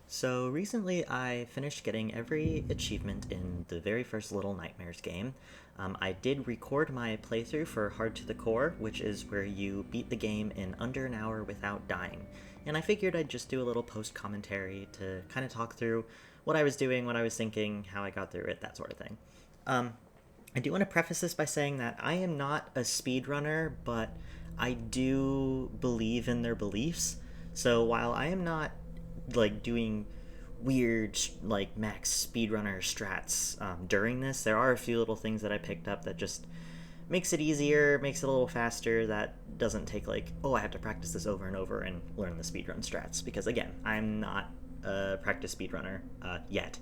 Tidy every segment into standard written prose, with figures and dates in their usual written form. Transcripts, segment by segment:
So recently I finished getting every achievement in the very first Little Nightmares game. I did record my playthrough for Hard to the Core, which is where you beat the game in under an hour without dying. And I figured I'd just do a little post commentary to kind of talk through what I was doing, what I was thinking, how I got through it, that sort of thing. Um, I do want to preface this by saying that I am not a speedrunner, but I do believe in their beliefs. So while I am not like doing weird like max speedrunner strats during this, there are a few little things that I picked up that just makes it easier, makes it a little faster. That doesn't take like, oh, I have to practice this over and over and learn the speedrun strats, because again, I'm not a practice speedrunner yet.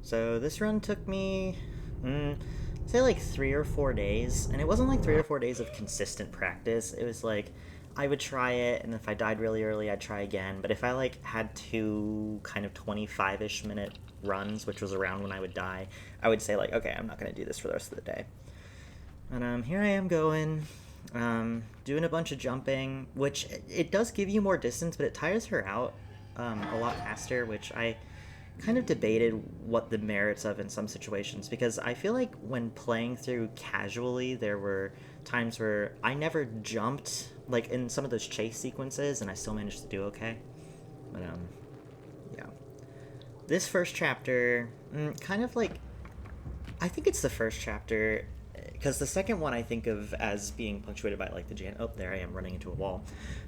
So this run took me, say like 3 or 4 days, and it wasn't like 3 or 4 days of consistent practice. It was like I would try it, and if I died really early, I'd try again. But if I like had two kind of 25-ish minute runs, which was around when I would die, I would say like, okay, I'm not gonna do this for the rest of the day. And here I am going, doing a bunch of jumping, which it does give you more distance, but it tires her out a lot faster, which I kind of debated what the merits of in some situations, because I feel like when playing through casually, there were times where I never jumped, like in some of those chase sequences, and I still managed to do okay. But yeah. This first chapter, kind of like, I think it's the first chapter, because the second one I think of as being punctuated by like oh, there I am running into a wall,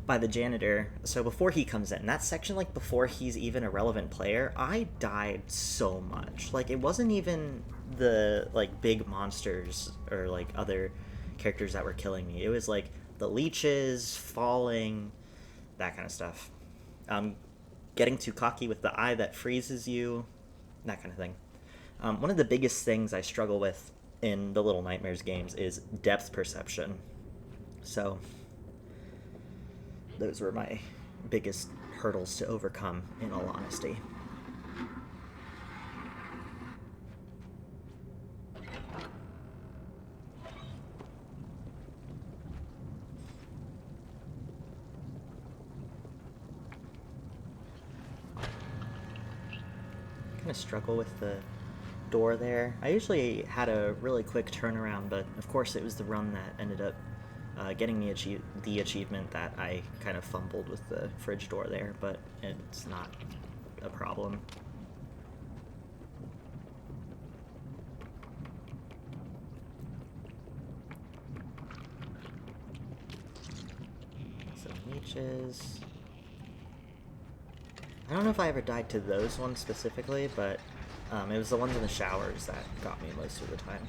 by the janitor. So before he comes in, that section, like before he's even a relevant player, I died so much. Like it wasn't even the like big monsters or like other characters that were killing me. It was like the leeches falling, that kind of stuff. Getting too cocky with the eye that freezes you, that kind of thing. One of the biggest things I struggle with in the Little Nightmares games is depth perception. So those were my biggest hurdles to overcome, in all honesty. Kind of struggle with the door there. I usually had a really quick turnaround, but of course it was the run that ended up getting me the achievement that I kind of fumbled with the fridge door there, but it's not a problem. Some leeches. I don't know if I ever died to those ones specifically, but it was the ones in the showers that got me most of the time.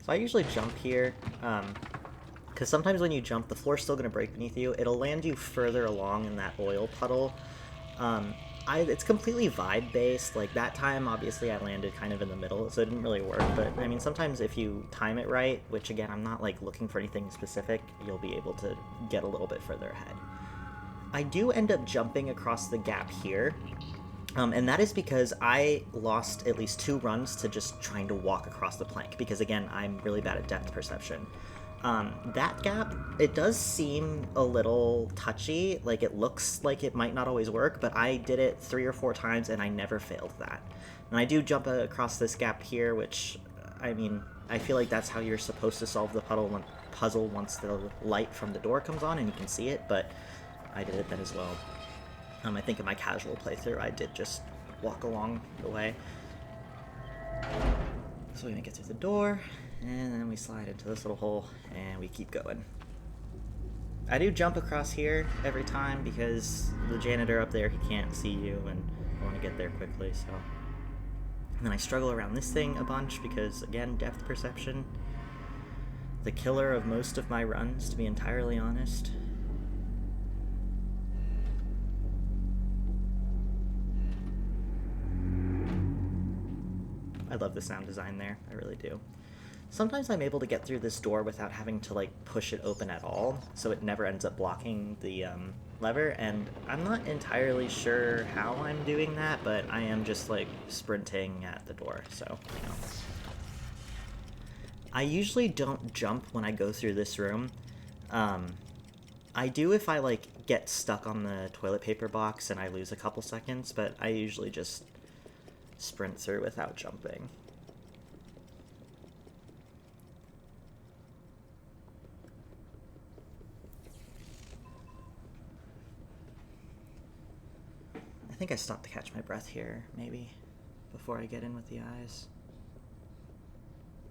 So I usually jump here, because sometimes when you jump, the floor's still going to break beneath you. It'll land you further along in that oil puddle. It's completely vibe-based. Like, that time, obviously, I landed kind of in the middle, so it didn't really work. But, I mean, sometimes if you time it right, which, again, I'm not, like, looking for anything specific, you'll be able to get a little bit further ahead. I do end up jumping across the gap here, and that is because I lost at least 2 runs to just trying to walk across the plank, because, again, I'm really bad at depth perception. That gap, it does seem a little touchy, like it looks like it might not always work, but I did it 3 or 4 times and I never failed that. And I do jump across this gap here, which, I mean, I feel like that's how you're supposed to solve the puzzle once the light from the door comes on and you can see it, but I did it then as well. I think in my casual playthrough I did just walk along the way. So we're gonna get through the door, and then we slide into this little hole, and we keep going. I do jump across here every time because the janitor up there, he can't see you, and I want to get there quickly, so... And then I struggle around this thing a bunch because, again, depth perception. The killer of most of my runs, to be entirely honest. I love the sound design there, I really do. Sometimes I'm able to get through this door without having to like push it open at all, so it never ends up blocking the lever, and I'm not entirely sure how I'm doing that, but I am just like sprinting at the door, so, you know. I usually don't jump when I go through this room. I do if I like get stuck on the toilet paper box and I lose a couple seconds, but I usually just sprint through without jumping. I think I stopped to catch my breath here, maybe, before I get in with the eyes.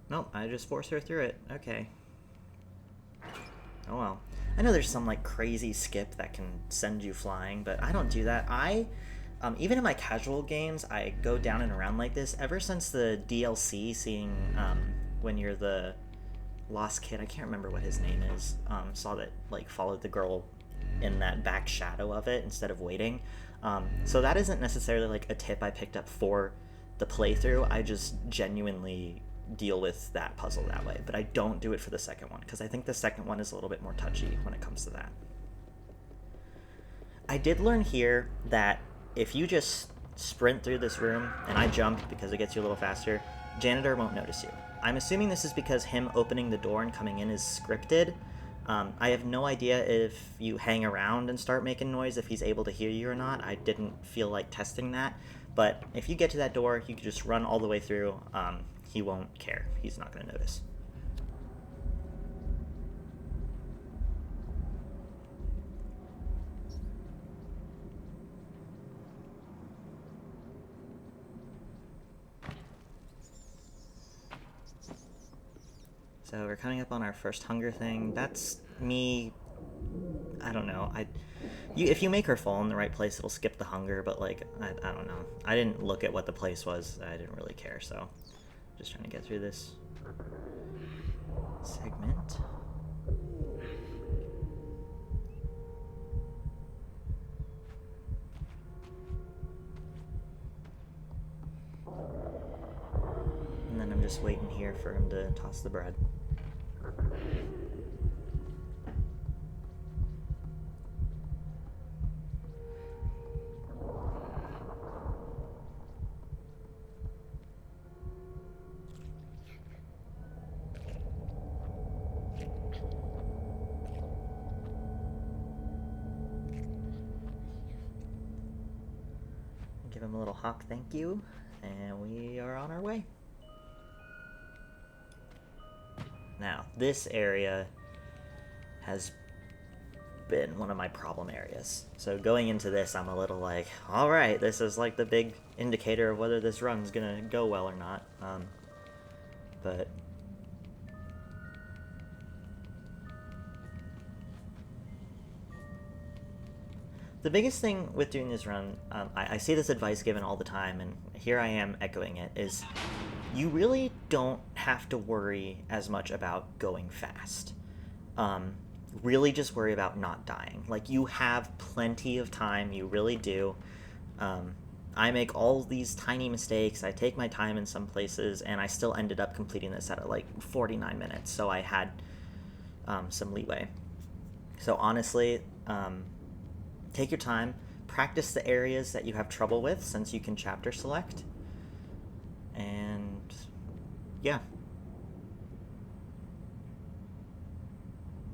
Nope, I just force her through it. Okay. Oh well. I know there's some like crazy skip that can send you flying, but I don't do that. Even in my casual games, I go down and around like this. Ever since the DLC, seeing when you're the lost kid, I can't remember what his name is, saw that like followed the girl in that back shadow of it instead of waiting. So that isn't necessarily like a tip I picked up for the playthrough. I just genuinely deal with that puzzle that way, but I don't do it for the second one because I think the second one is a little bit more touchy when it comes to that. I did learn here that if you just sprint through this room and I jump because it gets you a little faster, janitor won't notice you. I'm assuming this is because him opening the door and coming in is scripted. I have no idea if you hang around and start making noise if he's able to hear you or not. I didn't feel like testing that, but if you get to that door, you can just run all the way through. He won't care. He's not going to notice. So we're coming up on our first hunger thing. That's me. I don't know. If you make her fall in the right place, it'll skip the hunger. But like, I don't know. I didn't look at what the place was. I didn't really care. So, just trying to get through this segment. And then I'm just waiting here for him to toss the bread. Give him a little hawk thank you, and we are on our way. Now, this area has been one of my problem areas. So going into this, I'm a little like, alright, this is like the big indicator of whether this run's gonna go well or not. But the biggest thing with doing this run, I see this advice given all the time, and here I am echoing it, is you really don't have to worry as much about going fast. Really just worry about not dying. Like, you have plenty of time, you really do. I make all these tiny mistakes, I take my time in some places, and I still ended up completing this at like 49 minutes, so I had some leeway. So honestly, take your time, practice the areas that you have trouble with since you can chapter select, and yeah.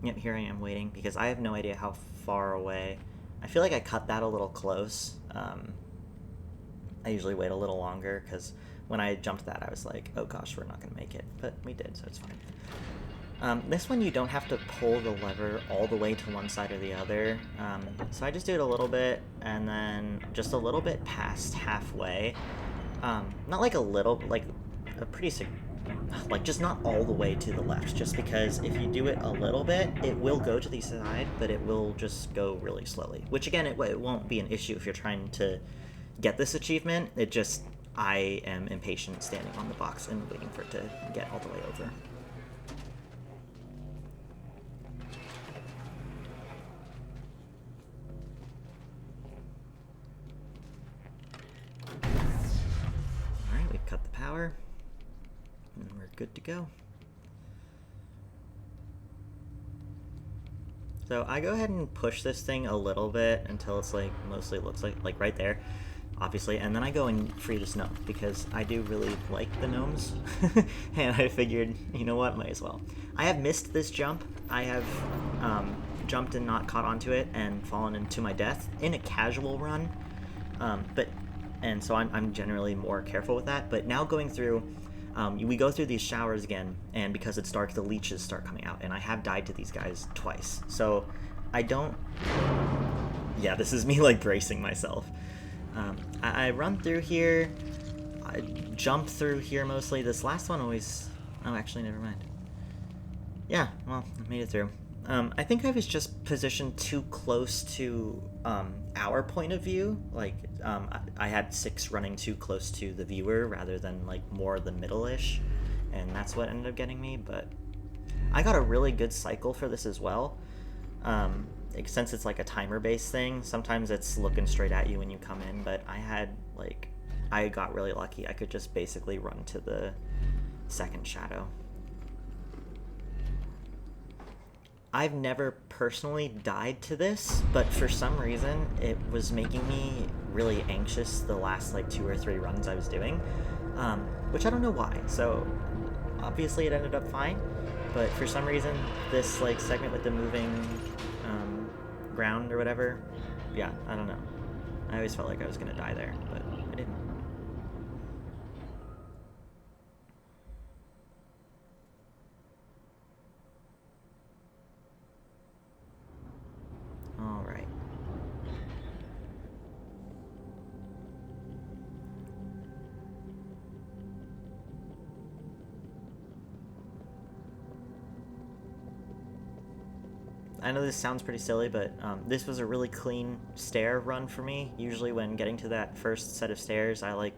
Yep, here I am waiting because I have no idea how far away. I feel like I cut that a little close. I usually wait a little longer because when I jumped that I was like, oh gosh, we're not going to make it, but we did, so it's fine. This one you don't have to pull the lever all the way to one side or the other, so I just do it a little bit, and then just a little bit past halfway. Not like a little, like a pretty, like just not all the way to the left, just because if you do it a little bit, it will go to the side, but it will just go really slowly. Which again, it won't be an issue if you're trying to get this achievement. It just, I am impatient standing on the box and waiting for it to get all the way over. Alright, we've cut the power, and we're good to go. So I go ahead and push this thing a little bit until it's like mostly looks like right there, obviously, and then I go and free this gnome because I do really like the gnomes, and I figured, you know what, might as well. I have missed this jump. I have jumped and not caught onto it and fallen into my death in a casual run, and so I'm generally more careful with that. But now going through, we go through these showers again, and because it's dark, the leeches start coming out, and I have died to these guys twice. So I don't. Yeah, this is me like bracing myself. I run through here. I jump through here mostly. This last one always. Oh, actually, never mind. Yeah, well, I made it through. I think I was just positioned too close to our point of view. Like, I had 6 running too close to the viewer rather than like more the middle-ish, and that's what ended up getting me. But I got a really good cycle for this as well. Since it's like a timer-based thing, sometimes it's looking straight at you when you come in. But I got really lucky. I could just basically run to the second shadow. I've never personally died to this, but for some reason it was making me really anxious the last like 2 or 3 runs I was doing, which I don't know why. So obviously it ended up fine, but for some reason this like segment with the moving ground or whatever, yeah, I don't know. I always felt like I was gonna die there, but I didn't. All right. I know this sounds pretty silly, but this was a really clean stair run for me. Usually when getting to that first set of stairs, I like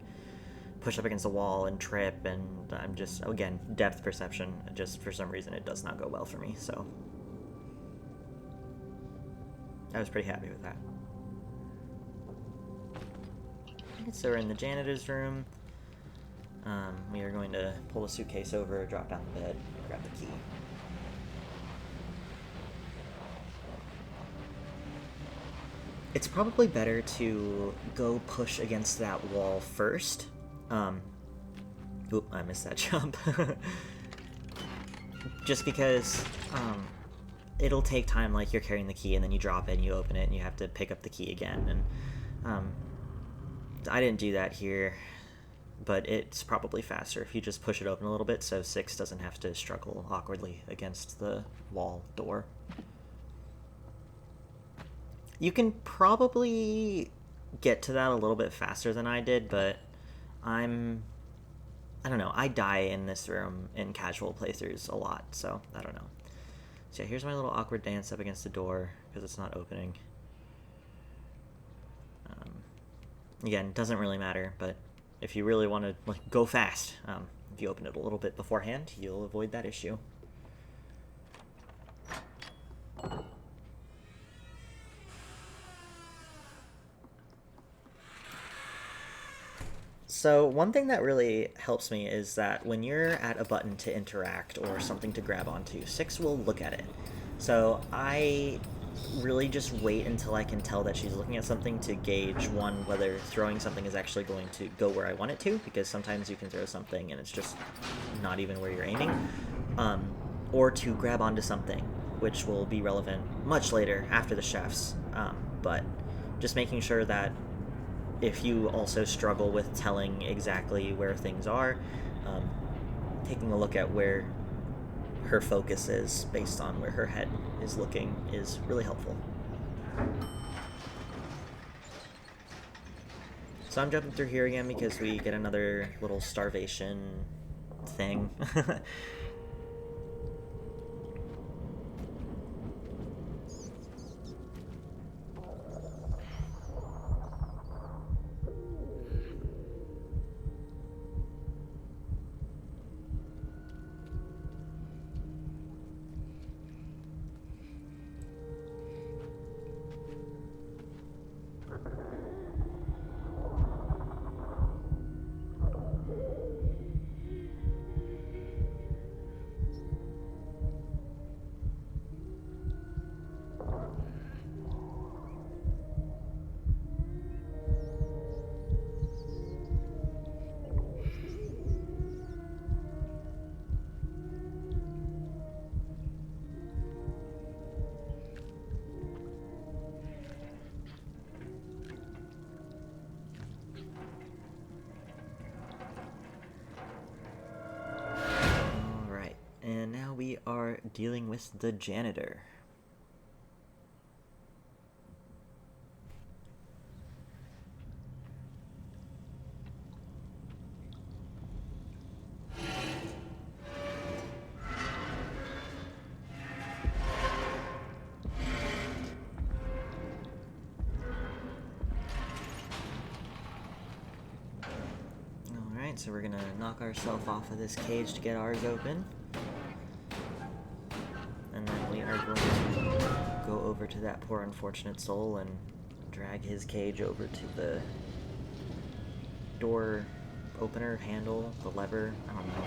push up against the wall and trip, and I'm just, again, depth perception, just for some reason it does not go well for me, so I was pretty happy with that. Okay, so we're in the janitor's room. We are going to pull the suitcase over, drop down the bed, grab the key. It's probably better to go push against that wall first. Oop, I missed that jump. Just because it'll take time, like you're carrying the key and then you drop it and you open it and you have to pick up the key again. And I didn't do that here, but it's probably faster if you just push it open a little bit so 6 doesn't have to struggle awkwardly against the wall door. You can probably get to that a little bit faster than I did, but I don't know, I die in this room in casual playthroughs a lot, so I don't know. So yeah, here's my little awkward dance up against the door because it's not opening. Again, doesn't really matter, but if you really want to like go fast, if you open it a little bit beforehand, you'll avoid that issue. So one thing that really helps me is that when you're at a button to interact or something to grab onto, 6 will look at it. So I really just wait until I can tell that she's looking at something to gauge, one, whether throwing something is actually going to go where I want it to, because sometimes you can throw something and it's just not even where you're aiming, or to grab onto something, which will be relevant much later after the chefs, but just making sure that if you also struggle with telling exactly where things are, taking a look at where her focus is based on where her head is looking is really helpful. So I'm jumping through here again because we get another little starvation thing. we are dealing with the janitor. Alright, so we're gonna knock ourselves off of this cage to get ours open. And then we are going to go over to that poor unfortunate soul and drag his cage over to the door opener, handle, the lever, I don't know.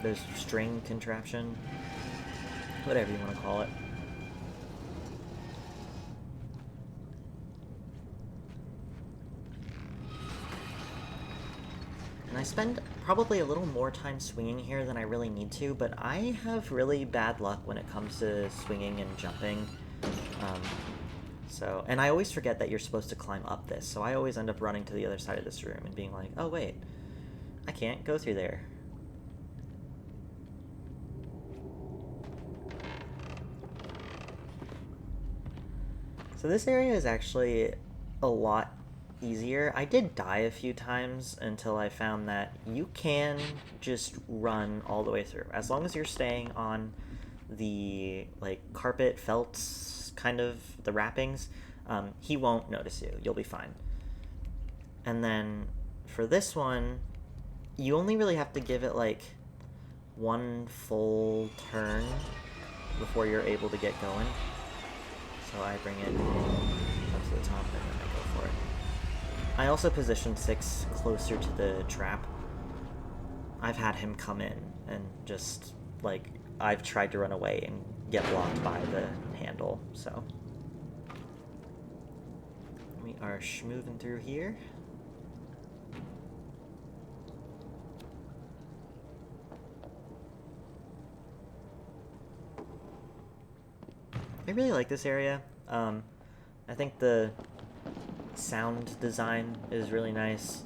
There's string contraption, whatever you want to call it. And I spend probably a little more time swinging here than I really need to, but I have really bad luck when it comes to swinging and jumping. And I always forget that you're supposed to climb up this, so I always end up running to the other side of this room and being like, oh wait, I can't go through there. So this area is actually a lot easier. I did die a few times until I found that you can just run all the way through. As long as you're staying on the, like, carpet, felt, kind of, the wrappings, he won't notice you. You'll be fine. And then for this one, you only really have to give it, like, one full turn before you're able to get going. So I bring it up to the top and then I go for it. I also position 6 closer to the trap. I've had him come in and just, like, I've tried to run away and get blocked by the handle, so. We are schmooving through here. I really like this area. I think the sound design is really nice.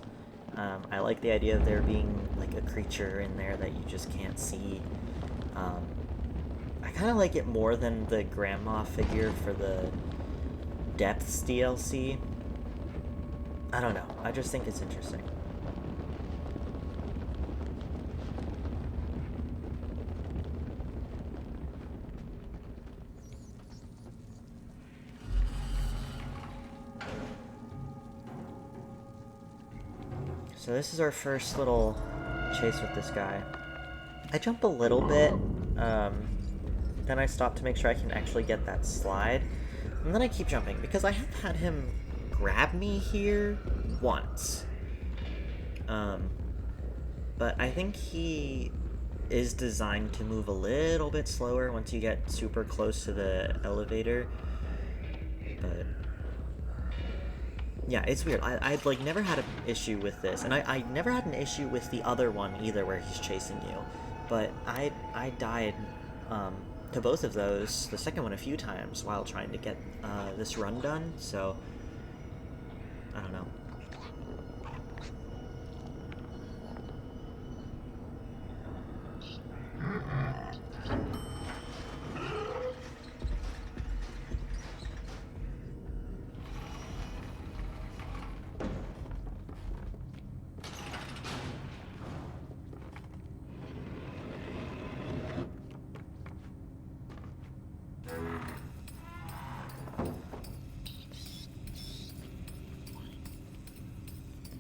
I like the idea of there being like a creature in there that you just can't see. I kind of like it more than the grandma figure for the Depths DLC. I don't know. I just think it's interesting. So this is our first little chase with this guy. I jump a little bit, then I stop to make sure I can actually get that slide, and then I keep jumping, because I have had him grab me here once. But I think he is designed to move a little bit slower once you get super close to the elevator. But yeah, it's weird. I've like never had an issue with this, and I never had an issue with the other one either, where he's chasing you. But I died to both of those, the second one a few times, while trying to get this run done, so I don't know.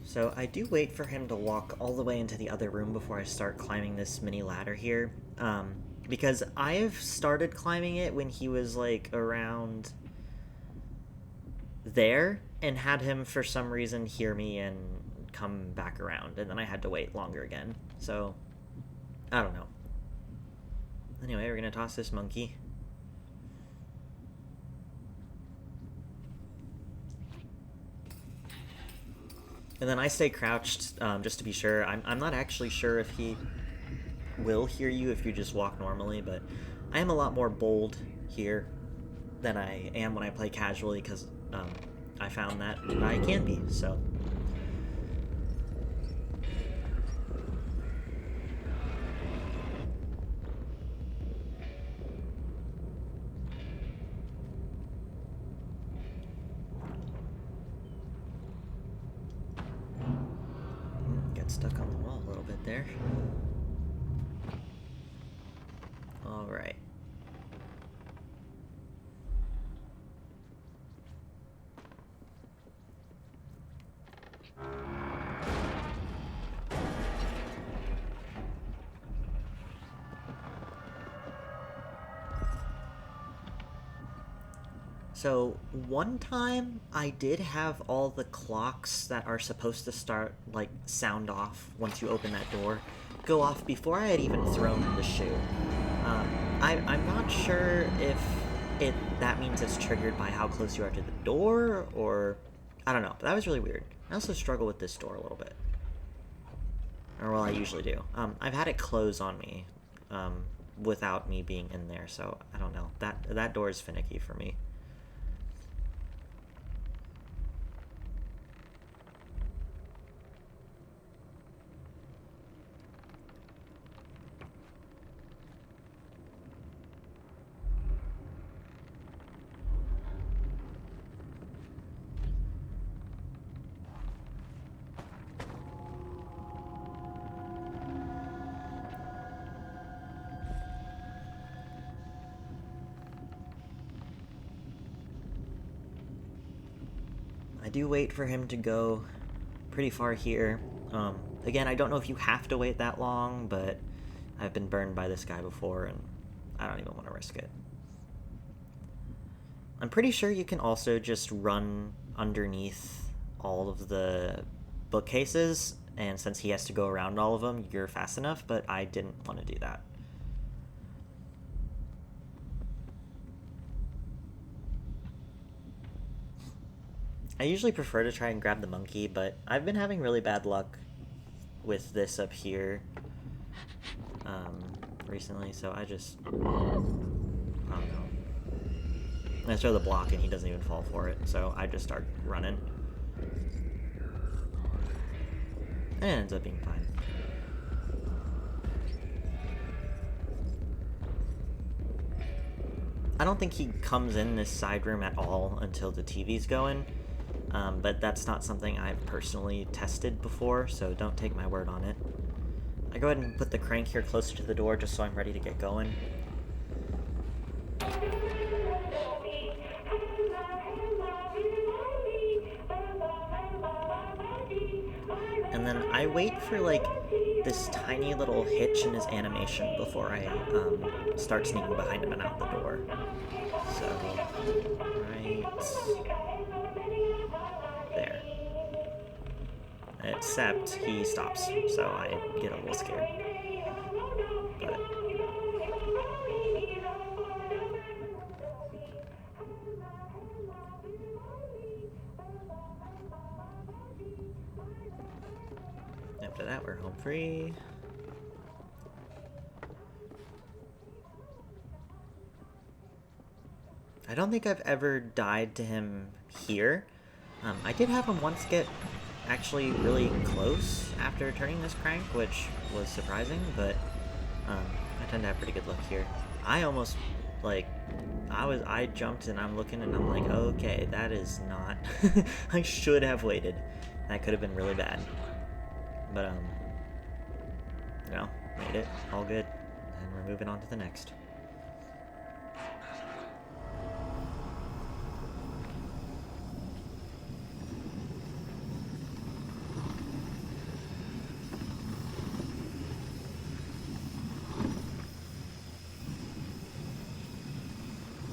So I do wait for him to walk all the way into the other room before I start climbing this mini ladder here, because I've started climbing it when he was like around there, and had him for some reason hear me and come back around, and then I had to wait longer again, so I don't know. Anyway, we're gonna toss this monkey. And then I stay crouched, just to be sure. I'm not actually sure if he will hear you if you just walk normally, but I am a lot more bold here than I am when I play casually, because I found that I can be, so. stuck on the wall a little bit there. Alright. So, one time I did have all the clocks that are supposed to start, like, sound off once you open that door go off before I had even thrown the shoe. I'm not sure if that means it's triggered by how close you are to the door, or... I don't know, but that was really weird. I also struggle with this door a little bit. Or, well, I usually do. I've had it close on me, without me being in there, so I don't know. That door is finicky for me. I do wait for him to go pretty far here. Again, I don't know if you have to wait that long, but I've been burned by this guy before, and I don't even want to risk it. I'm pretty sure you can also just run underneath all of the bookcases, and since he has to go around all of them, you're fast enough, but I didn't want to do that. I usually prefer to try and grab the monkey, but I've been having really bad luck with this up here recently, so I just... I don't know. I throw the block and he doesn't even fall for it, so I just start running. And it ends up being fine. I don't think he comes in this side room at all until the TV's going. But that's not something I've personally tested before, so don't take my word on it. I go ahead and put the crank here closer to the door just so I'm ready to get going. And then I wait for, like, this tiny little hitch in his animation before I start sneaking behind him and out the door. So, right... there. Except he stops, so I get a little scared. But... after that, we're home free. I don't think I've ever died to him here. I did have him once get actually really close after turning this crank, which was surprising, but I tend to have pretty good luck here. I almost, like, I jumped and I'm looking and I'm like, okay, that is not... I should have waited. That could have been really bad. But, you know, made it. All good. And we're moving on to the next.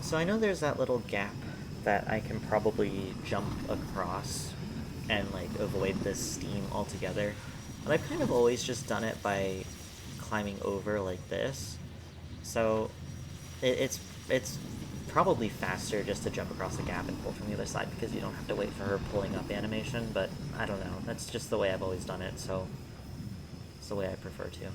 So I know there's that little gap that I can probably jump across and, like, avoid this steam altogether. But I've kind of always just done it by climbing over like this. So it's probably faster just to jump across the gap and pull from the other side because you don't have to wait for her pulling up animation, but I don't know. That's just the way I've always done it, so it's the way I prefer to.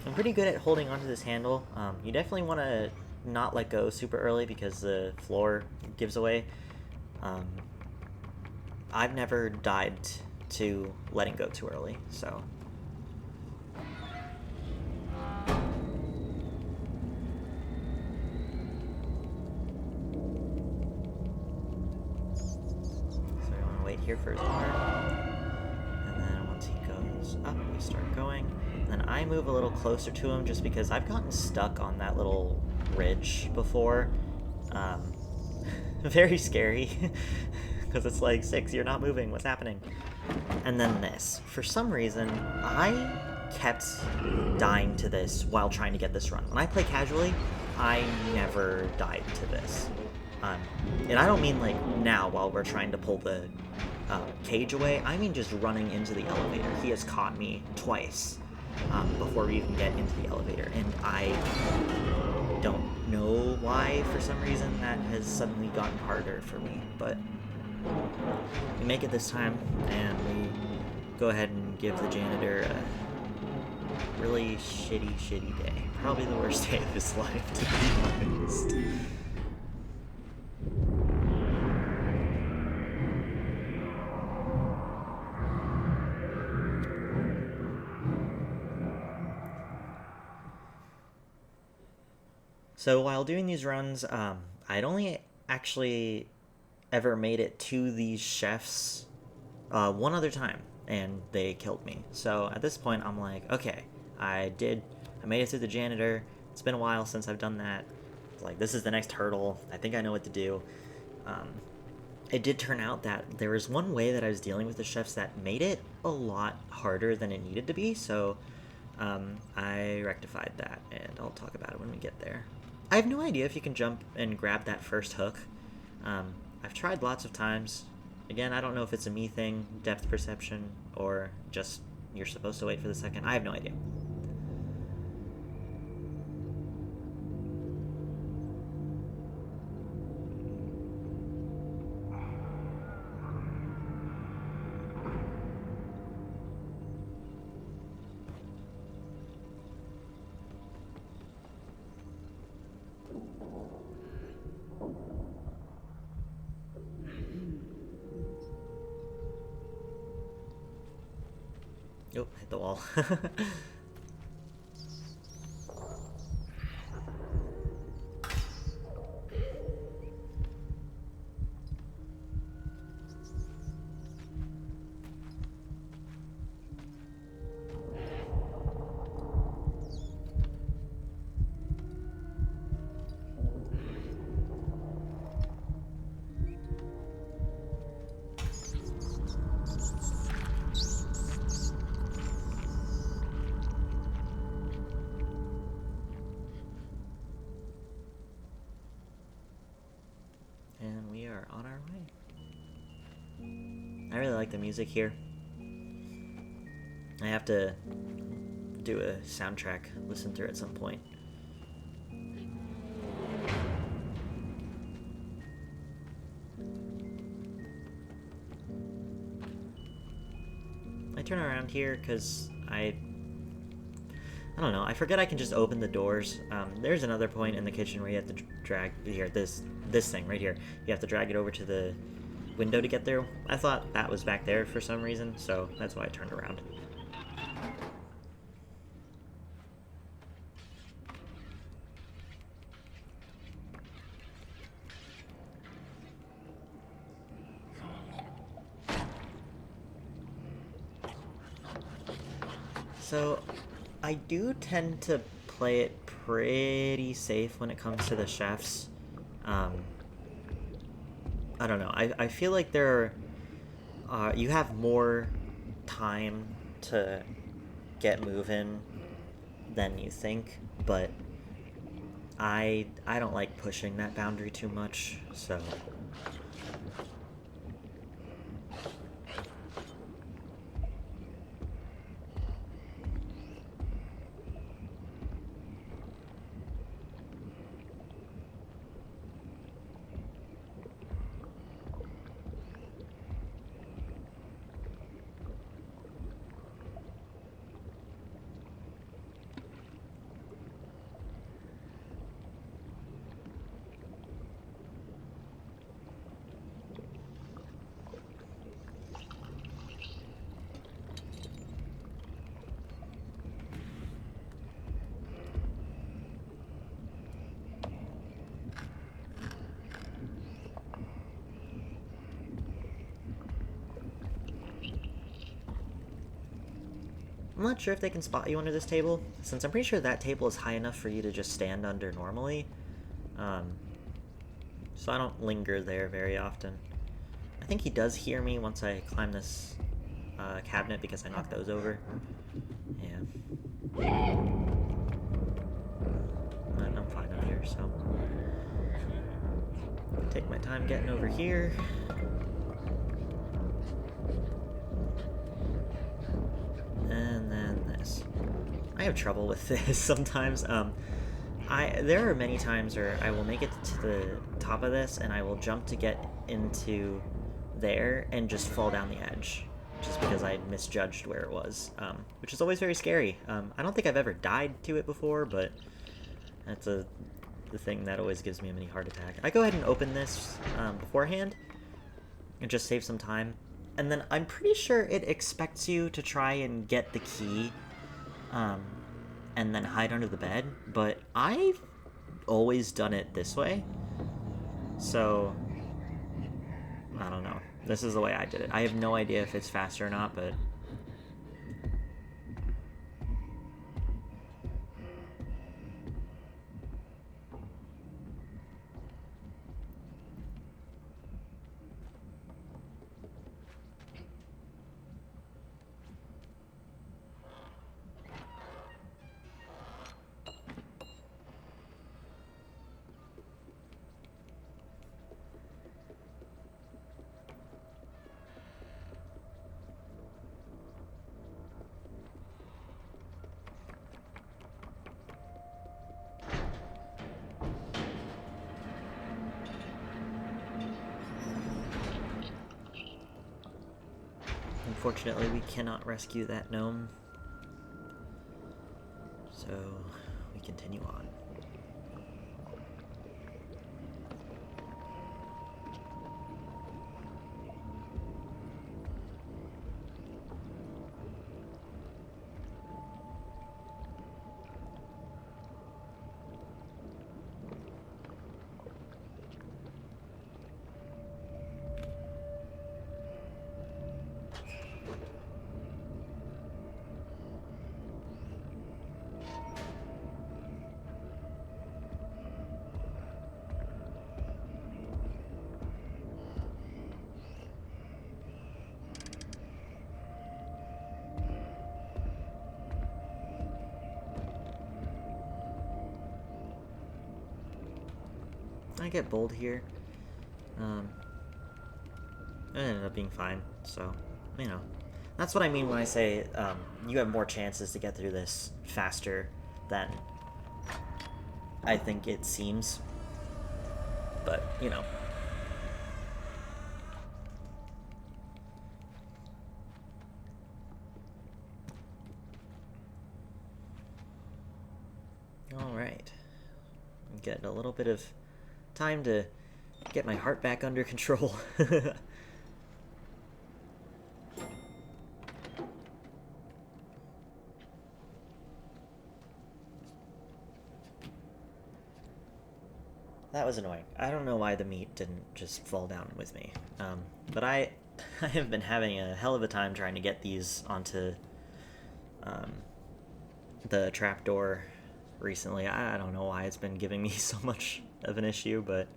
I'm pretty good at holding onto this handle. You definitely want to not let go super early because the floor gives away. I've never died to letting go too early, so... So I want to wait here for his arm. goes up, we start going. Then I move a little closer to him just because I've gotten stuck on that little ridge before. Um, very scary. Because it's like, Six, you're not moving, what's happening? And then this. For some reason, I kept dying to this while trying to get this run. When I play casually, I never died to this. And I don't mean like now while we're trying to pull the cage away, I mean just running into the elevator. He has caught me twice before we even get into the elevator, and I don't know why, for some reason, that has suddenly gotten harder for me, but we make it this time, and we go ahead and give the janitor a really shitty day. Probably the worst day of his life, to be honest. So while doing these runs, I'd only actually ever made it to these chefs one other time, and they killed me. So at this point, I'm like, okay, I made it through the janitor. It's been a while since I've done that. It's like, this is the next hurdle. I think I know what to do. It did turn out that there was one way that I was dealing with the chefs that made it a lot harder than it needed to be, so I rectified that, and I'll talk about it when we get there. I have no idea if you can jump and grab that first hook. I've tried lots of times. Again, I don't know if it's a me thing, depth perception, or just you're supposed to wait for the second. I have no idea. Oh, hit the wall. And we are on our way. I really like the music here. I have to do a soundtrack, listen through at some point. I turn around here because I don't know, I forget I can just open the doors. There's another point in the kitchen where you have to drag, here, this thing right here. You have to drag it over to the window to get there. I thought that was back there for some reason, so that's why I turned around. So, I do tend to play it pretty safe when it comes to the chefs. I don't know. I feel like you have more time to get moving than you think, but I don't like pushing that boundary too much, so... I'm not sure if they can spot you under this table, since I'm pretty sure that table is high enough for you to just stand under normally. So I don't linger there very often. I think he does hear me once I climb this cabinet because I knocked those over. Yeah. But I'm fine up here, so... take my time getting over here. And then this. I have trouble with this sometimes. There are many times where I will make it to the top of this and I will jump to get into there and just fall down the edge. Just because I misjudged where it was. Which is always very scary. I don't think I've ever died to it before, but that's the thing that always gives me a mini heart attack. I go ahead and open this beforehand and just save some time. And then I'm pretty sure it expects you to try and get the key and then hide under the bed, but I've always done it this way. So, I don't know. This is the way I did it. I have no idea if it's faster or not, but... Unfortunately, we cannot rescue that gnome. So, we continue on. I get bold here. It ended up being fine, so, you know. That's what I mean when I say you have more chances to get through this faster than I think it seems. But, you know. Alright. Get a little bit of time to get my heart back under control. That was annoying. I don't know why the meat didn't just fall down with me. But I have been having a hell of a time trying to get these onto the trapdoor recently. I don't know why it's been giving me so much of an issue, but...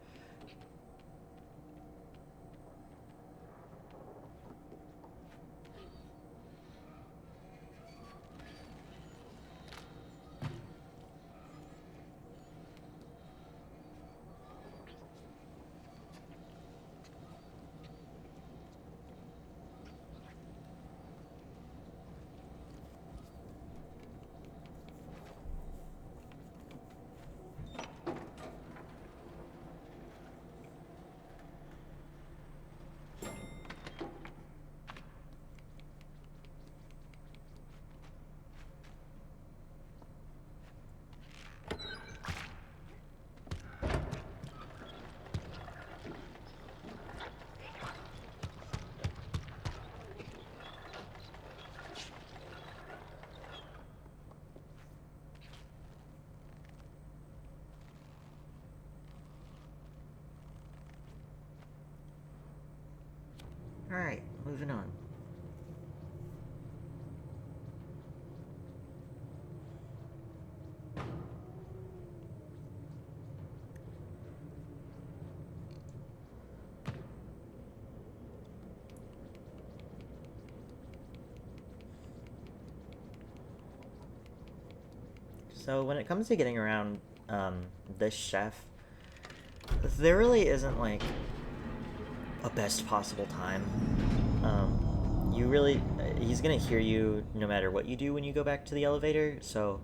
Alright, moving on. So when it comes to getting around this chef, there really isn't like a best possible time. You really, he's gonna hear you no matter what you do when you go back to the elevator, so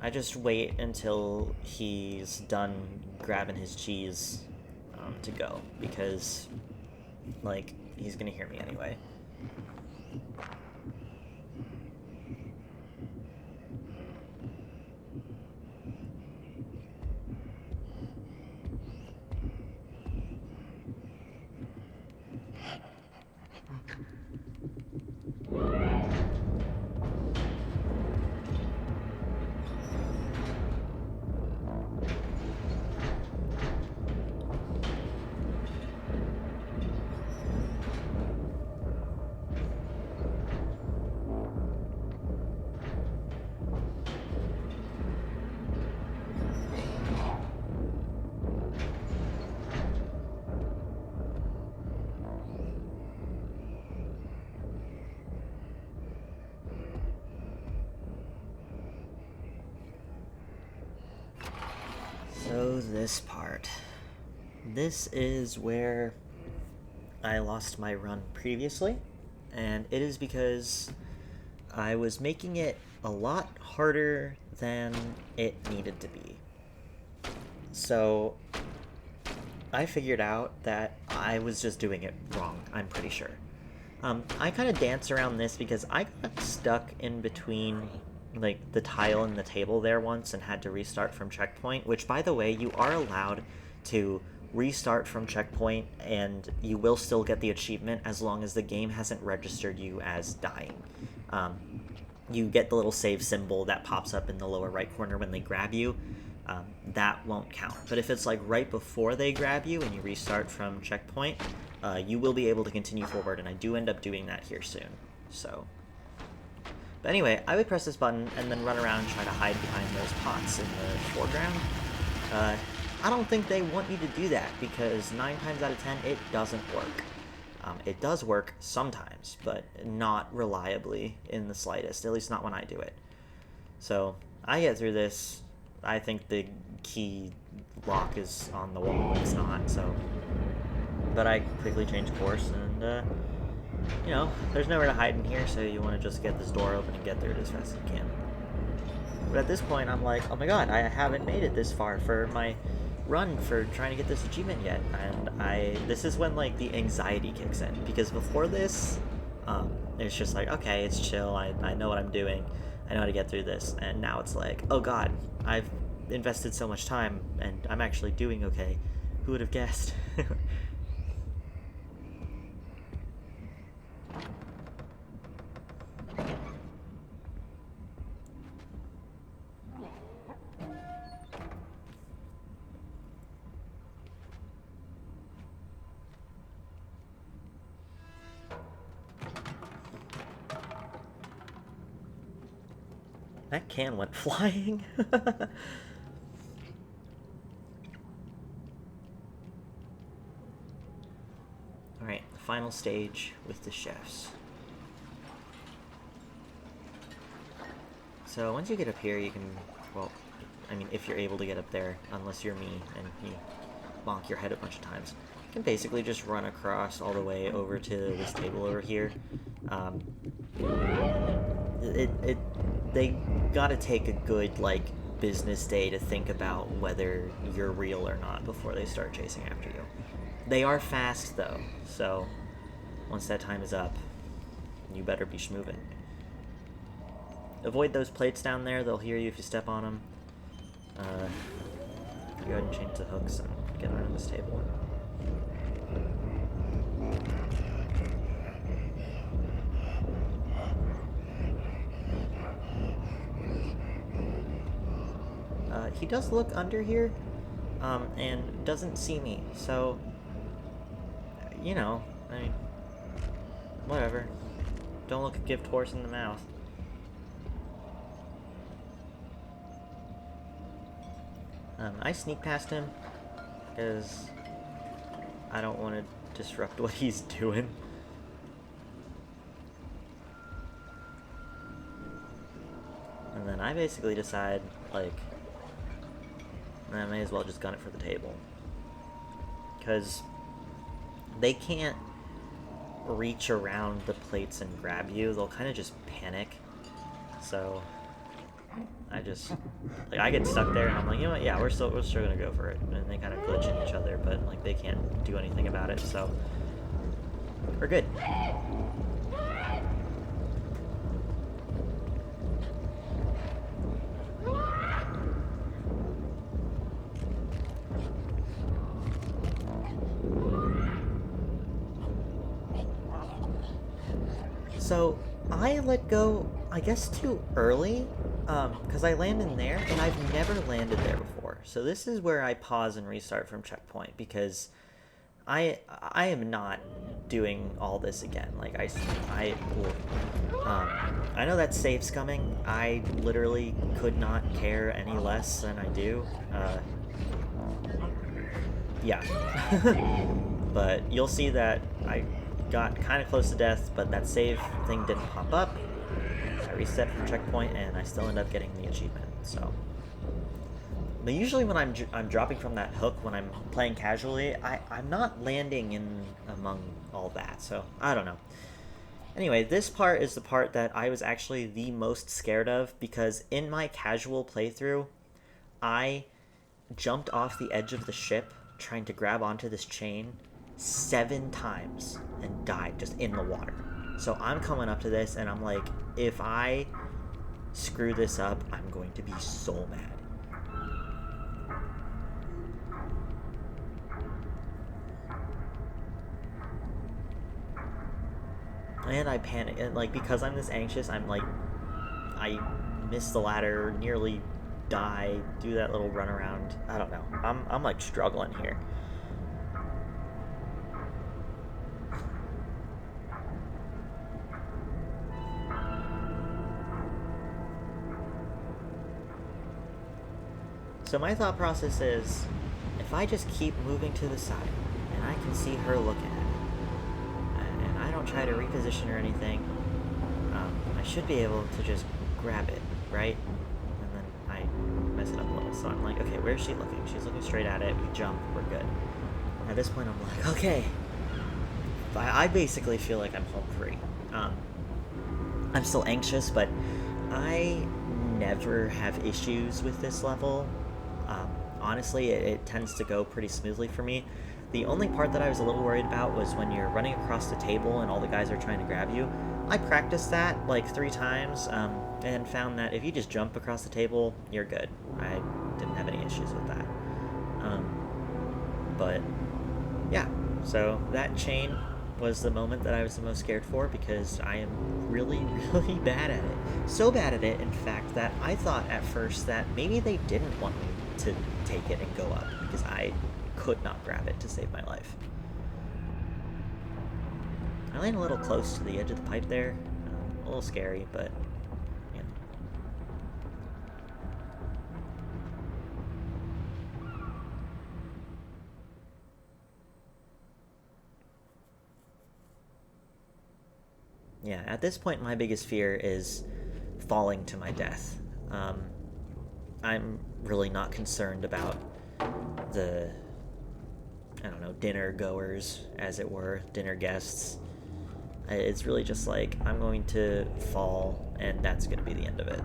I just wait until he's done grabbing his cheese to go, because, like, he's gonna hear me anyway. So this part. This is where I lost my run previously, and it is because I was making it a lot harder than it needed to be. So I figured out that I was just doing it wrong, I'm pretty sure. I kind of dance around this because I got stuck in between like the tile and the table there once and had to restart from checkpoint, which, by the way, you are allowed to restart from checkpoint and you will still get the achievement as long as the game hasn't registered you as dying. You get the little save symbol that pops up in the lower right corner when they grab you. That won't count. But if it's like right before they grab you and you restart from checkpoint, you will be able to continue forward, and I do end up doing that here soon. So, but anyway, I would press this button and then run around and try to hide behind those pots in the foreground. I don't think they want you to do that, because 9 times out of 10, it doesn't work. It does work sometimes, but not reliably in the slightest, at least not when I do it. So, I get through this. I think the key lock is on the wall, it's not, so... But I quickly change course, and, you know, there's nowhere to hide in here, so you want to just get this door open and get through it as fast as you can. But at this point, I'm like, oh my god, I haven't made it this far for my run for trying to get this achievement yet, and this is when, like, the anxiety kicks in, because before this, it's just like, okay, it's chill, I know what I'm doing, I know how to get through this, and now it's like, oh god, I've invested so much time, and I'm actually doing okay. Who would have guessed? That can went flying. Alright, final stage with the chefs. So once you get up here, you can, well, I mean, if you're able to get up there, unless you're me and you bonk your head a bunch of times, you can basically just run across all the way over to this table over here. They gotta take a good, like, business day to think about whether you're real or not before they start chasing after you. They are fast, though, so once that time is up, you better be schmoving. Avoid those plates down there, they'll hear you if you step on them. Go ahead and change the hooks and get around this table. He does look under here, and doesn't see me, so, you know, I mean, whatever. Don't look a gift horse in the mouth. I sneak past him, because I don't want to disrupt what he's doing. And then I basically decide Like, I may as well just gun it for the table. Because they can't reach around the plates and grab you. They'll kind of just panic. So I just, like, I get stuck there and I'm like, you know what, yeah, we're still gonna go for it. And they kind of glitch in each other, but like they can't do anything about it, so we're good. So I let go, I guess, too early, because I land in there, and I've never landed there before. So this is where I pause and restart from checkpoint, because I am not doing all this again. Like, I know that safe's coming. I literally could not care any less than I do. Yeah. But you'll see that I got kind of close to death, but that save thing didn't pop up. I reset from checkpoint, and I still end up getting the achievement, so. But usually when I'm dropping from that hook, when I'm playing casually, I'm not landing in among all that, so I don't know. Anyway, this part is the part that I was actually the most scared of, because in my casual playthrough, I jumped off the edge of the ship trying to grab onto this chain 7 times and died just in the water. So I'm coming up to this and I'm like, if I screw this up, I'm going to be so mad. And I panic, and like, because I'm this anxious, I'm like, I miss the ladder, nearly die, do that little run around. I don't know. I'm like struggling here. So my thought process is, if I just keep moving to the side, and I can see her looking at it, and I don't try to reposition or anything, I should be able to just grab it, right? And then I mess it up a little. So I'm like, okay, where's she looking? She's looking straight at it, we jump, we're good. At this point I'm like, okay. I basically feel like I'm home free. I'm still anxious, but I never have issues with this level. Honestly, it tends to go pretty smoothly for me. The only part that I was a little worried about was when you're running across the table and all the guys are trying to grab you. I practiced that like 3 times, and found that if you just jump across the table, you're good. I didn't have any issues with that. But yeah, so that chain was the moment that I was the most scared for, because I am really, really bad at it. So bad at it, in fact, that I thought at first that maybe they didn't want me to take it and go up, because I could not grab it to save my life. I land a little close to the edge of the pipe there. A little scary, but yeah. Yeah, at this point my biggest fear is falling to my death. I'm really not concerned about the, I don't know, dinner goers, as it were, dinner guests. It's really just like, I'm going to fall, and that's going to be the end of it.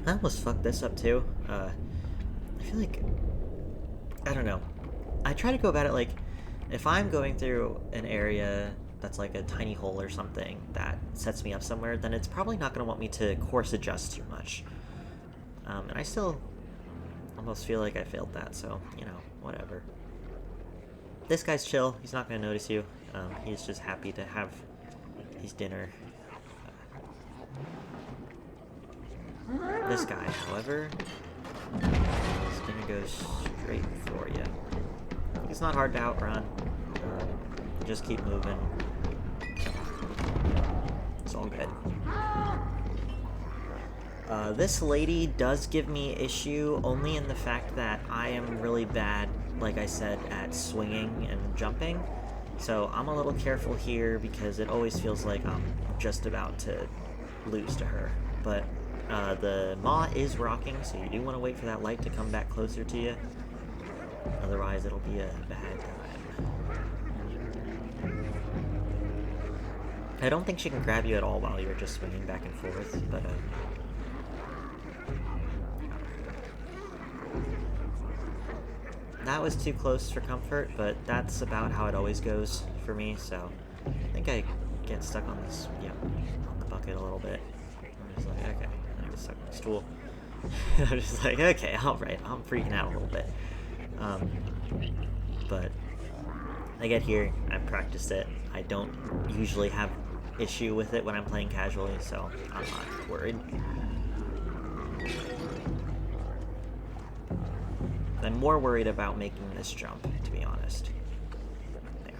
I almost fucked this up too. I feel like, I don't know. I try to go about it like, if I'm going through an area that's like a tiny hole or something that sets me up somewhere, then it's probably not going to want me to course adjust too much. And I still almost feel like I failed that, so, you know, whatever. This guy's chill. He's not going to notice you. He's just happy to have his dinner. This guy, however, is gonna go straight for you. It's not hard to outrun. Just keep moving. It's all good. This lady does give me issue only in the fact that I am really bad, like I said, at swinging and jumping. So I'm a little careful here because it always feels like I'm just about to lose to her. But the maw is rocking, so you do want to wait for that light to come back closer to you. Otherwise, it'll be a bad time. I don't think she can grab you at all while you're just swinging back and forth, but that was too close for comfort, but that's about how it always goes for me, so I think I get stuck on this, on the bucket a little bit. I'm just like, okay, I get stuck on the stool. I'm just like, okay, alright, I'm freaking out a little bit. But I get here, I've practiced it, I don't usually have issue with it when I'm playing casually, so I'm not worried. I'm more worried about making this jump, to be honest. There.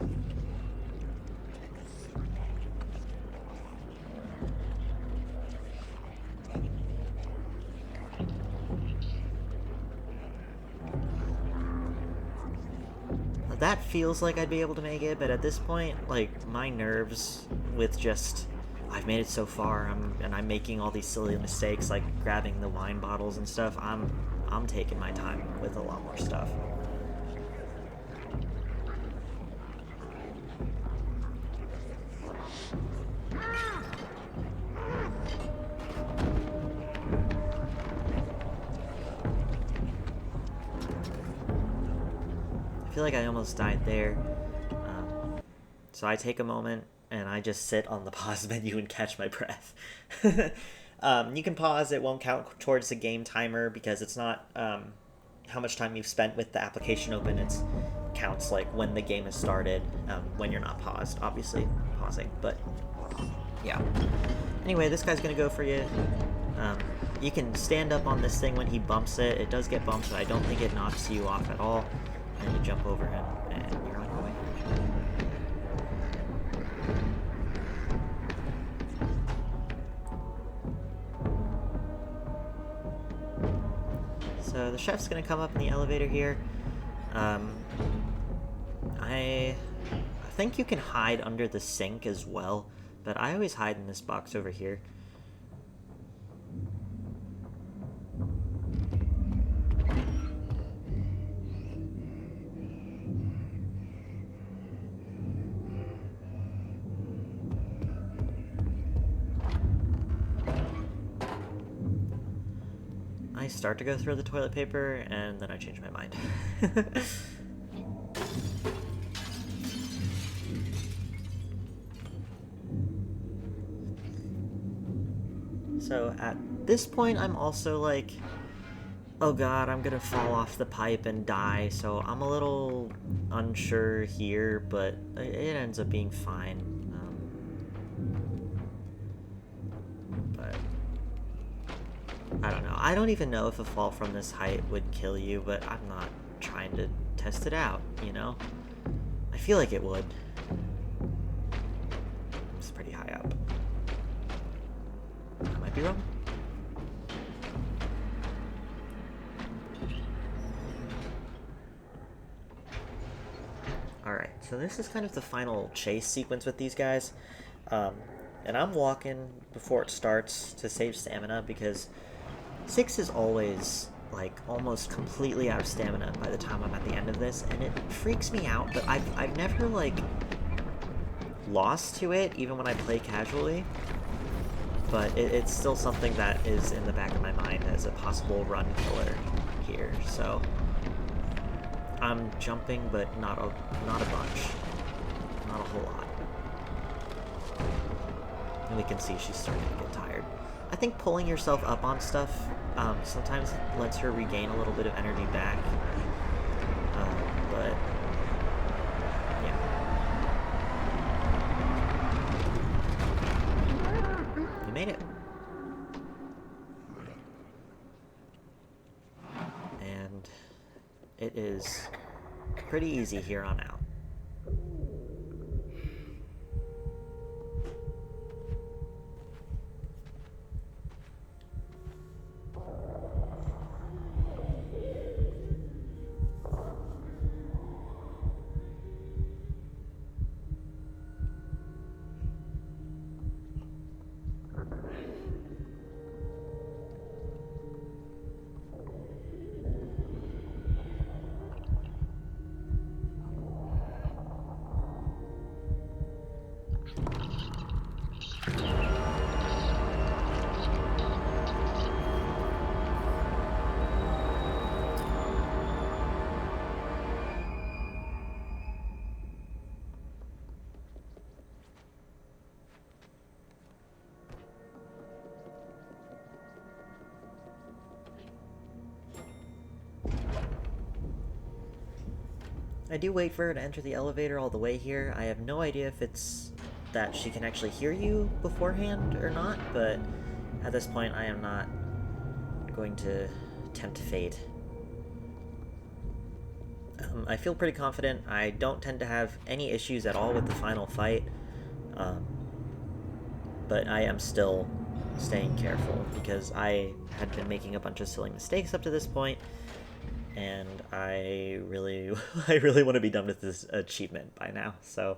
That feels like I'd be able to make it, but at this point, like, my nerves with just, I've made it so far, and I'm making all these silly mistakes, like grabbing the wine bottles and stuff, I'm taking my time with a lot more stuff. I feel like I almost died there. So I take a moment and I just sit on the pause menu and catch my breath. You can pause, it won't count towards the game timer because it's not how much time you've spent with the application open. It counts like when the game has started, when you're not paused, obviously pausing, but yeah. Anyway, this guy's gonna go for you. You can stand up on this thing when he bumps it. It does get bumped, but I don't think it knocks you off at all. And you jump over him, and you're on your way. So the chef's gonna come up in the elevator here. I think you can hide under the sink as well, but I always hide in this box over here. I start to go through the toilet paper, and then I change my mind. So at this point, I'm also like, oh god, I'm gonna fall off the pipe and die, so I'm a little unsure here, but it ends up being fine. But I don't know. I don't even know if a fall from this height would kill you, but I'm not trying to test it out, you know? I feel like it would. It's pretty high up. I might be wrong. Alright, so this is kind of the final chase sequence with these guys. And I'm walking before it starts to save stamina because 6 is always, like, almost completely out of stamina by the time I'm at the end of this, and it freaks me out, but I've never, like, lost to it, even when I play casually. But it's still something that is in the back of my mind as a possible run killer here, so I'm jumping, but not a bunch. Not a whole lot. And we can see she's starting to get tired. I think pulling yourself up on stuff sometimes lets her regain a little bit of energy back. But yeah. You made it. And it is pretty easy here on out. I do wait for her to enter the elevator all the way here. I have no idea if it's that she can actually hear you beforehand or not, but at this point I am not going to tempt fate. I feel pretty confident. I don't tend to have any issues at all with the final fight, um, but I am still staying careful because I had been making a bunch of silly mistakes up to this point, and I really, I really want to be done with this achievement by now. So.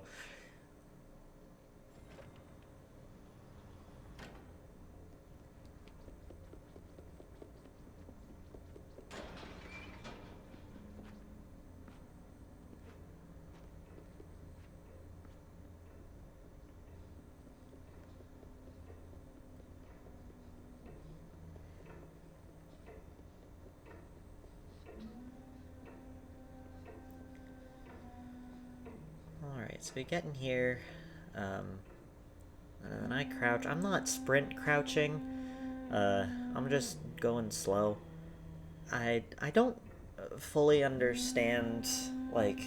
Alright, so we get in here, and then I crouch. I'm not sprint crouching, I'm just going slow. I don't fully understand, like,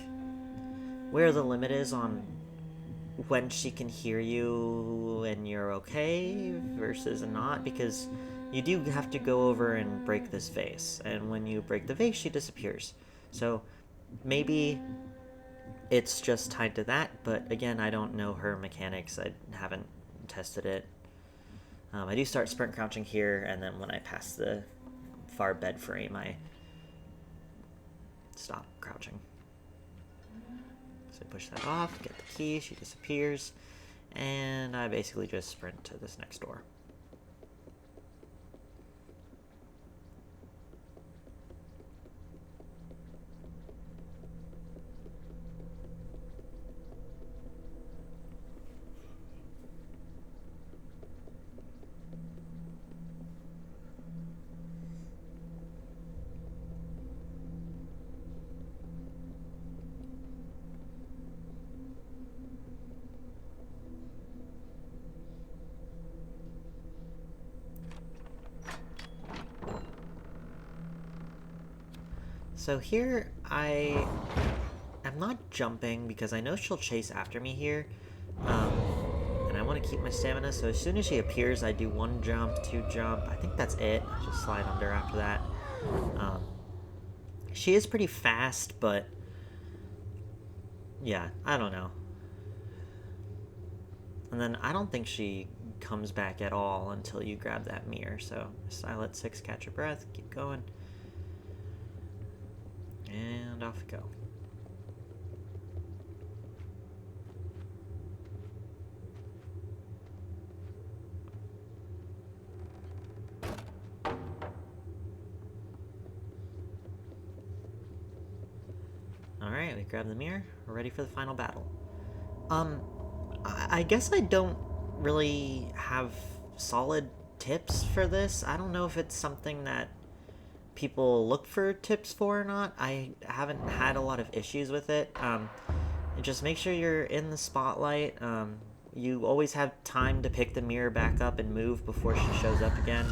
where the limit is on when she can hear you and you're okay versus not, because you do have to go over and break this vase, and when you break the vase, she disappears. So maybe it's just tied to that, but again, I don't know her mechanics. I haven't tested it. I do start sprint crouching here, and then when I pass the far bed frame, I stop crouching. So I push that off, get the key, she disappears, and I basically just sprint to this next door. So here, I'm not jumping because I know she'll chase after me here, and I want to keep my stamina, so as soon as she appears, I do 1 jump, 2 jump, I think that's it. I just slide under after that. She is pretty fast, but yeah, I don't know. And then I don't think she comes back at all until you grab that mirror, so silent 6, catch your breath, keep going. And off we go. Alright, we grab the mirror. We're ready for the final battle. I guess I don't really have solid tips for this. I don't know if it's something that people look for tips for or not. I haven't had a lot of issues with it. Just make sure you're in the spotlight. You always have time to pick the mirror back up and move before she shows up again.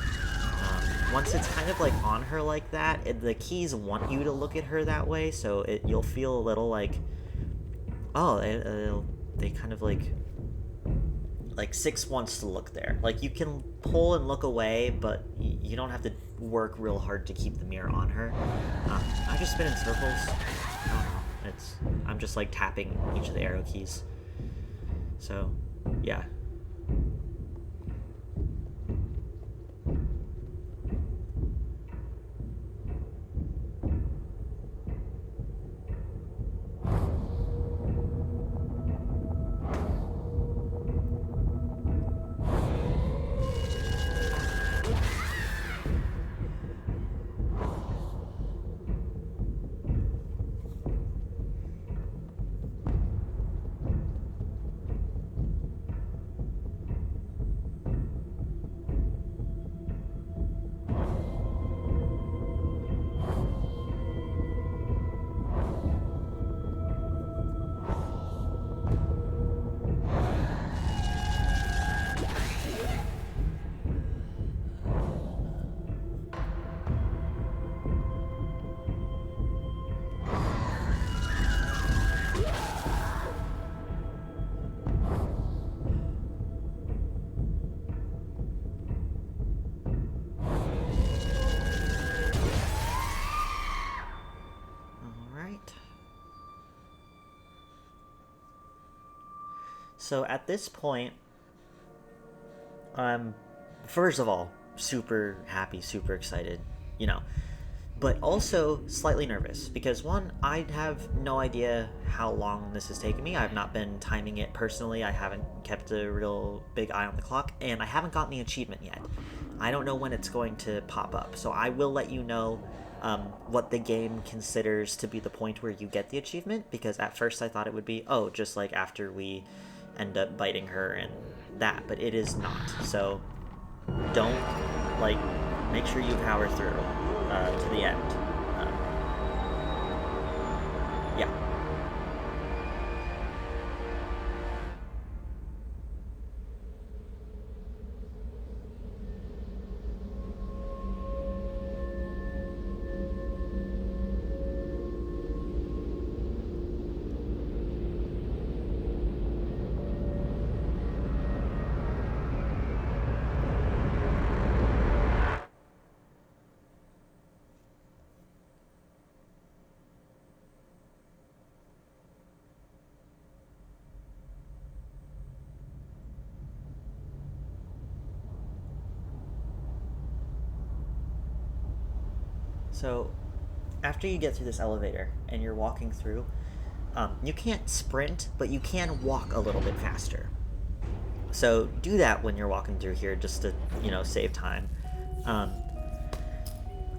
Once it's kind of like on her like that, the keys want you to look at her that way, so you'll feel a little like, oh, they kind of like 6 wants to look there. Like, you can pull and look away, but you don't have to work real hard to keep the mirror on her. I just spin in circles. I don't know. I'm just like tapping each of the arrow keys. So, yeah. So at this point, I'm, first of all, super happy, super excited, you know, but also slightly nervous because one, I have no idea how long this has taken me. I've not been timing it personally. I haven't kept a real big eye on the clock, and I haven't gotten the achievement yet. I don't know when it's going to pop up, so I will let you know what the game considers to be the point where you get the achievement, because at first I thought it would be, oh, just like after we end up biting her and that, but it is not. So don't, like, make sure you power through to the end. Um, yeah. So after you get through this elevator and you're walking through, you can't sprint, but you can walk a little bit faster. So do that when you're walking through here, just to save time. Um,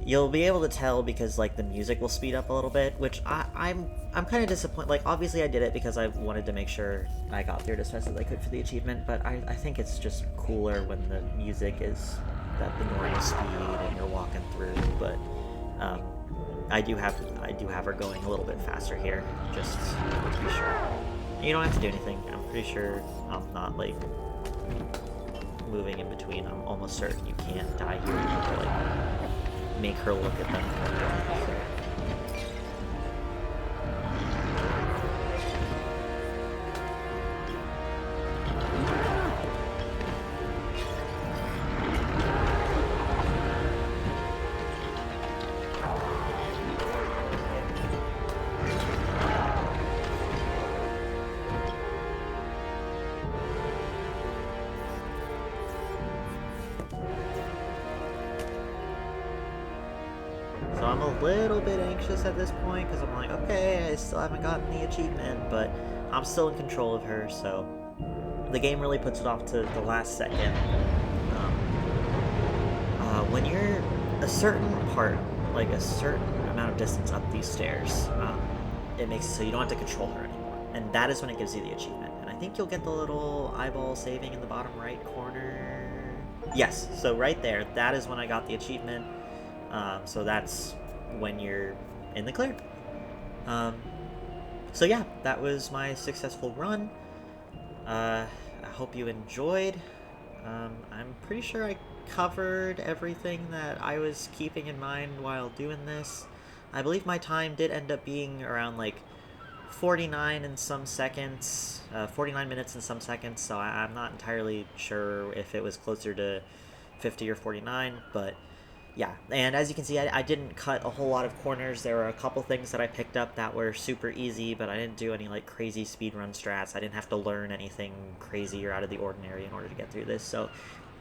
you'll be able to tell because like the music will speed up a little bit, which I'm kind of disappointed. Like obviously I did it because I wanted to make sure I got through it as fast as I could for the achievement, but I think it's just cooler when the music is at the normal speed and you're walking through. But um, I do have her going a little bit faster here, just to be sure. You don't have to do anything. I'm pretty sure I'm not like moving in between. I'm almost certain you can't die here. You have to like make her look at them. So. So I'm a little bit anxious at this point because I'm like, okay, I still haven't gotten the achievement, but I'm still in control of her, so the game really puts it off to the last second. When you're a certain part, like a certain amount of distance up these stairs, it makes it so you don't have to control her anymore, and that is when it gives you the achievement. And I think you'll get the little eyeball saving in the bottom right corner. Yes, so right there, that is when I got the achievement. So that's when you're in the clear. So yeah, that was my successful run. I hope you enjoyed. I'm pretty sure I covered everything that I was keeping in mind while doing this. I believe my time did end up being around like 49 and some seconds, 49 minutes and some seconds, so I'm not entirely sure if it was closer to 50 or 49, but yeah. And as you can see, I didn't cut a whole lot of corners. There were a couple things that I picked up that were super easy, but I didn't do any like crazy speedrun strats. I didn't have to learn anything crazy or out of the ordinary in order to get through this, so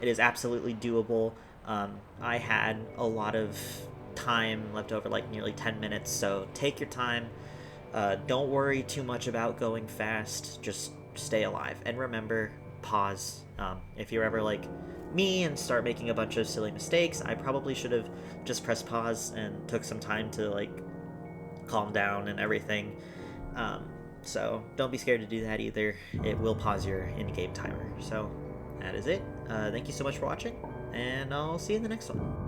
it is absolutely doable. I had a lot of time left over, like nearly 10 minutes, so take your time. Don't worry too much about going fast, just stay alive. And remember, pause. If you're ever like me and start making a bunch of silly mistakes, I probably should have just pressed pause and took some time to like calm down and everything. So don't be scared to do that either. It will pause your in-game timer. So that is it. Thank you so much for watching, and I'll see you in the next one.